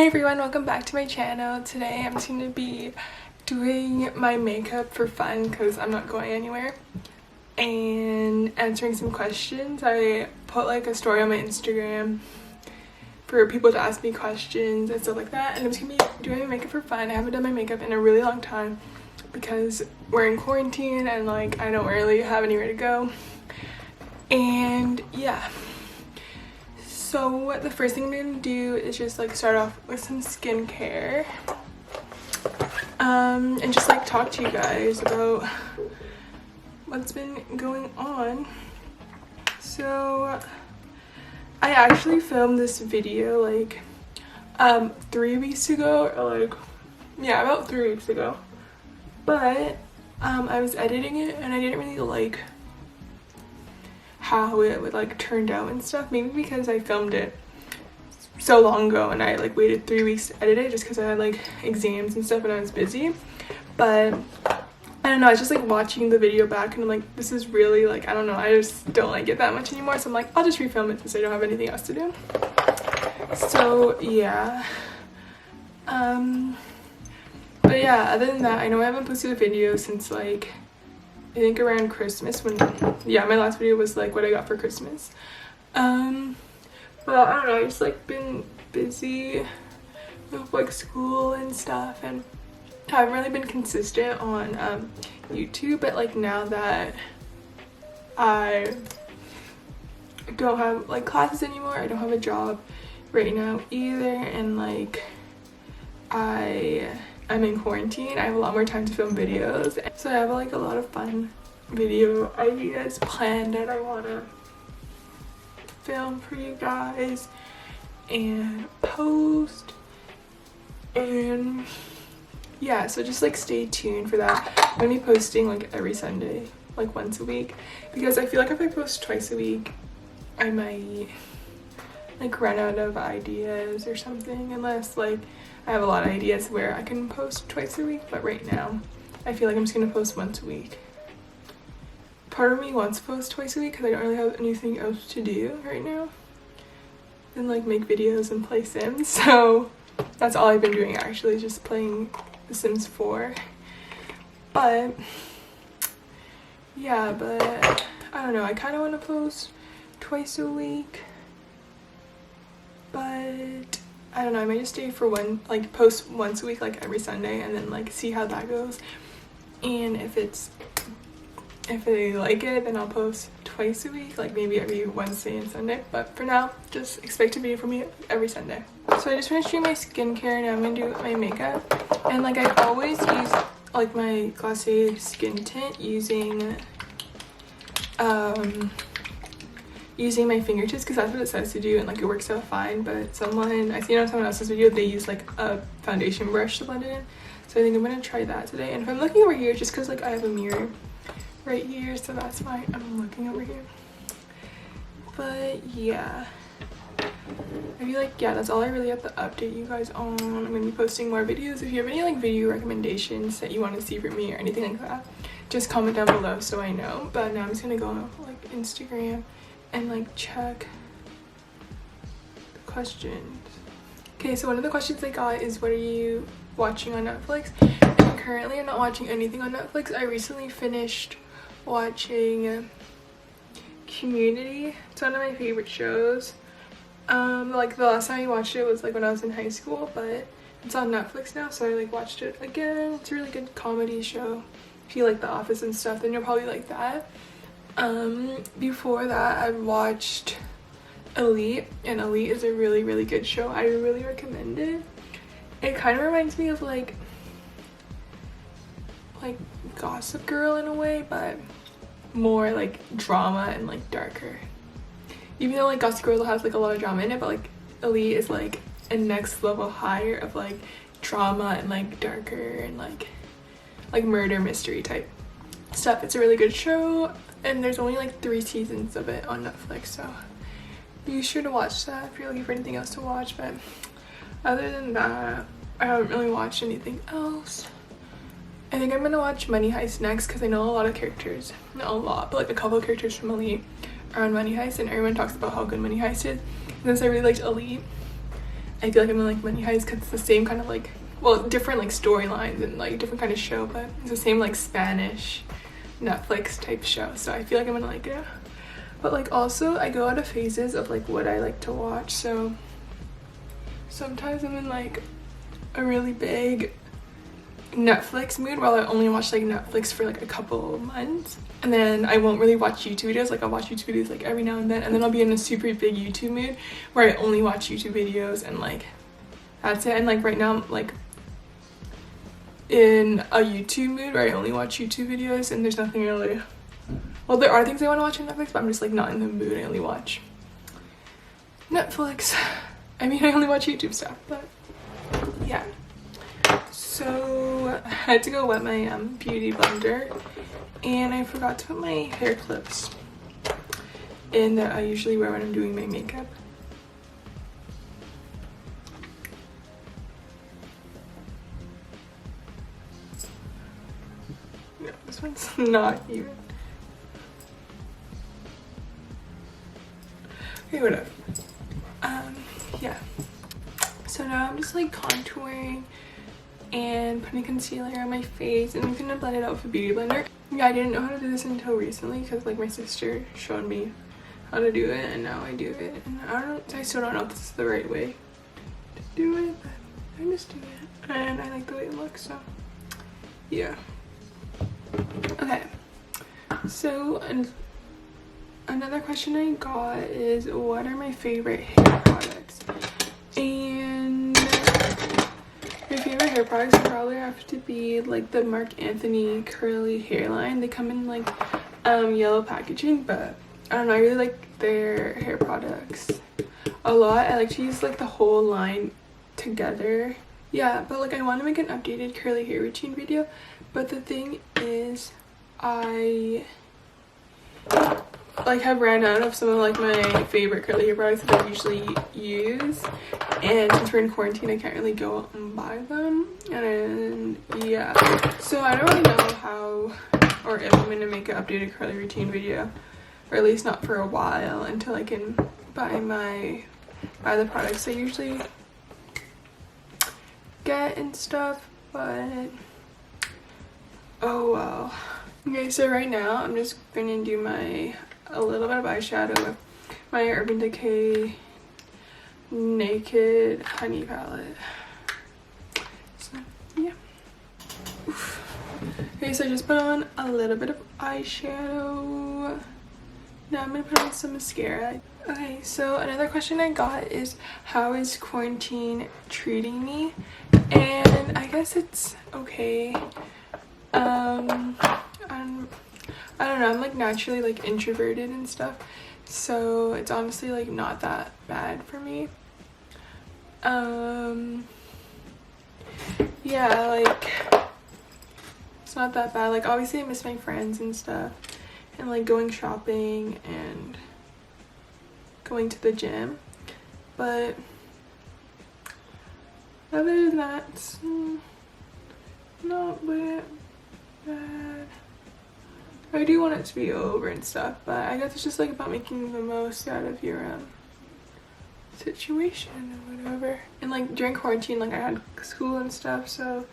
Hey everyone, welcome back to my channel. Today I'm just going to be doing my makeup for fun because I'm not going anywhere and answering some questions. I put like a story on my Instagram for people to ask me questions and stuff like that, and I'm just going to be doing my makeup for fun. I haven't done my makeup in a really long time because we're in quarantine and like I don't really have anywhere to go. And yeah. So the first thing I'm going to do is just like start off with some skincare and just like talk to you guys about what's been going on. So I actually filmed this video like 3 weeks ago, or like, yeah, about 3 weeks ago, but I was editing it and I didn't really like how it would like turned out and stuff, maybe because I filmed it so long ago and I like waited 3 weeks to edit it just because I had like exams and stuff and I was busy. But I don't know, I was just like watching the video back and I'm like, this is really like, I don't know, I just don't like it that much anymore, so I'm like, I'll just refilm it since I don't have anything else to do. So yeah, but yeah, other than that, I know I haven't posted a video since like I think around Christmas, when, yeah, my last video was like what I got for Christmas. But I don't know, I've just like been busy with like school and stuff, and I haven't really been consistent on YouTube. But like now that I don't have like classes anymore, I don't have a job right now either, and like I'm in quarantine, I have a lot more time to film videos, so I have like a lot of fun video ideas planned that I want to film for you guys and post. And yeah, so just like stay tuned for that. I'm gonna be posting like every Sunday, like once a week, because I feel like if I post twice a week I might like run out of ideas or something, unless like I have a lot of ideas where I can post twice a week. But right now I feel like I'm just gonna post once a week. Part of me wants to post twice a week because I don't really have anything else to do right now than like make videos and play Sims. So that's all I've been doing, actually, just playing The Sims 4. But yeah, but I don't know, I kind of want to post twice a week, but I don't know, I might just stay for post once a week, like every Sunday, and then like see how that goes. And if I like it, then I'll post twice a week, like maybe every Wednesday and Sunday. But for now, just expect a video from me every Sunday. So I just finished doing my skincare, and now I'm gonna do my makeup. And like I always use like my Glossier skin tint using my fingertips because that's what it says to do, and like it works out fine. But I seen on someone else's video they use like a foundation brush to blend it in, so I think I'm gonna try that today. And if I'm looking over here, just because like I have a mirror right here, so that's why I'm looking over here. But yeah, I feel like, yeah, that's all I really have to update you guys on. I'm gonna be posting more videos. If you have any like video recommendations that you want to see from me or anything like that, just comment down below so I know. But now I'm just gonna go on like Instagram and like check the questions. Okay, so one of the questions I got is, what are you watching on Netflix? And currently I'm not watching anything on Netflix. I recently finished watching Community. It's one of my favorite shows. Like the last time I watched it was like when I was in high school, but it's on Netflix now, so I like watched it again. It's a really good comedy show. If you like The Office and stuff, then you'll probably like that. Before that I watched Elite, and Elite is a really, really good show. I really recommend it. It kind of reminds me of like Gossip Girl in a way, but more like drama and like darker. Even though like Gossip Girl has like a lot of drama in it, but like Elite is like a next level higher of like drama and like darker and like murder mystery type stuff. It's a really good show, and there's only like 3 seasons of it on Netflix, so be sure to watch that if you're looking for anything else to watch. But other than that, I haven't really watched anything else. I think I'm gonna watch Money Heist next because I know a lot of characters, not a lot, but like a couple of characters from Elite are on Money Heist, and everyone talks about how good Money Heist is. And since I really liked Elite, I feel like I'm in like Money Heist because it's the same kind of like, well, different like storylines and like different kind of show, but it's the same like Spanish Netflix type show, so I feel like I'm gonna like it. But like also I go out of phases of like what I like to watch, so sometimes I'm in like a really big Netflix mood where I only watch like Netflix for like a couple months, and then I won't really watch YouTube videos. Like I'll watch YouTube videos like every now and then I'll be in a super big YouTube mood where I only watch YouTube videos and like that's it. And like right now I'm like in a YouTube mood where I only watch YouTube videos and there's nothing really, well, there are things I want to watch on Netflix, but I'm just like not in the mood. I only watch Netflix. I mean, I only watch YouTube stuff, but yeah. So I had to go wet my beauty blender, and I forgot to put my hair clips in that I usually wear when I'm doing my makeup. No, this one's not even. Okay, whatever. Yeah. So now I'm just like contouring and putting concealer on my face, and I'm gonna blend it out with a beauty blender. Yeah, I didn't know how to do this until recently because like my sister showed me how to do it, and now I do it, and I still don't know if this is the right way to do it, but I just do it and I like the way it looks, so yeah. Okay, so another question I got is what are my favorite hair products, and my favorite hair products probably have to be like the Marc Anthony curly hairline. They come in like yellow packaging, but I don't know, I really like their hair products a lot. I like to use like the whole line together. Yeah, but like I want to make an updated curly hair routine video, but the thing is I like have ran out of some of like my favorite curly hair products that I usually use, and since we're in quarantine I can't really go out and buy them, and yeah, so I don't really know how or if I'm gonna make an updated curly routine video, or at least not for a while until I can buy the products I usually get and stuff, but oh well. Okay, so right now I'm just gonna do a little bit of eyeshadow with my Urban Decay Naked Honey palette. So yeah. Oof. Okay, so I just put on a little bit of eyeshadow. Now I'm gonna put on some mascara. Okay, so another question I got is how is quarantine treating me? And I guess it's okay. I don't know, I'm like naturally like introverted and stuff, so it's honestly like not that bad for me. Yeah, like it's not that bad. Like obviously I miss my friends and stuff, and like going shopping and going to the gym, but other than that, it's not that bad. I do want it to be over and stuff, but I guess it's just like about making the most out of your situation or whatever. And like during quarantine, like I had school and stuff, so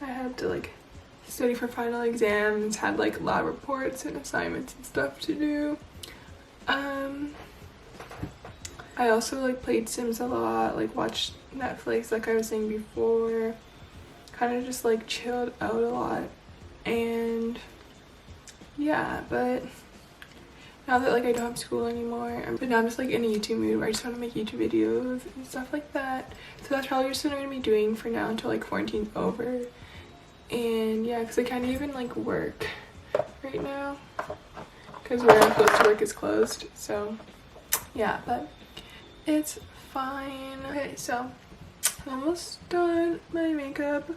I had to like study for final exams, had like lab reports and assignments and stuff to do. I also like played Sims a lot, like watched Netflix like I was saying before, kind of just like chilled out a lot. And yeah, but now that like I don't have school anymore, but now I'm just like in a YouTube mood where I just want to make YouTube videos and stuff like that. So that's probably just what I'm gonna be doing for now until like quarantine's over. And yeah, because I can't even like work right now because where I'm supposed to work is closed. So yeah, but it's fine. Okay, so I'm almost done my makeup.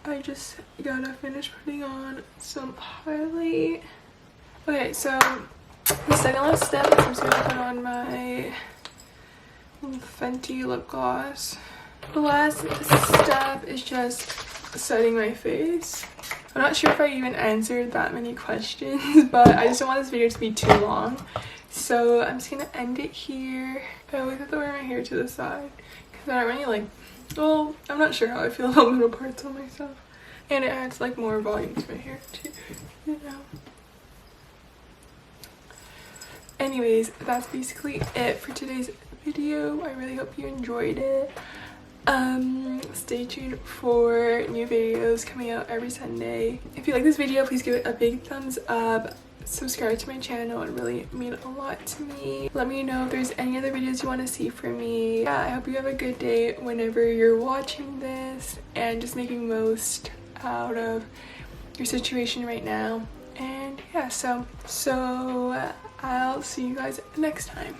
I just gotta finish putting on some highlight. Okay, so the second last step is I'm just gonna put on my Fenty lip gloss. The last step is just setting my face. I'm not sure if I even answered that many questions, but I just don't want this video to be too long. So I'm just gonna end it here. I always have to wear my hair to the side because because I don't really like, well, I'm not sure how I feel about middle parts on myself. And it adds like more volume to my hair too, you know. Anyways, that's basically it for today's video. I really hope you enjoyed it. Stay tuned for new videos coming out every Sunday. If you like this video, please give it a big thumbs up. Subscribe to my channel. It really mean a lot to me. Let me know if there's any other videos you want to see from me. Yeah, I hope you have a good day whenever you're watching this, and just making most out of your situation right now. And yeah, so I'll see you guys next time.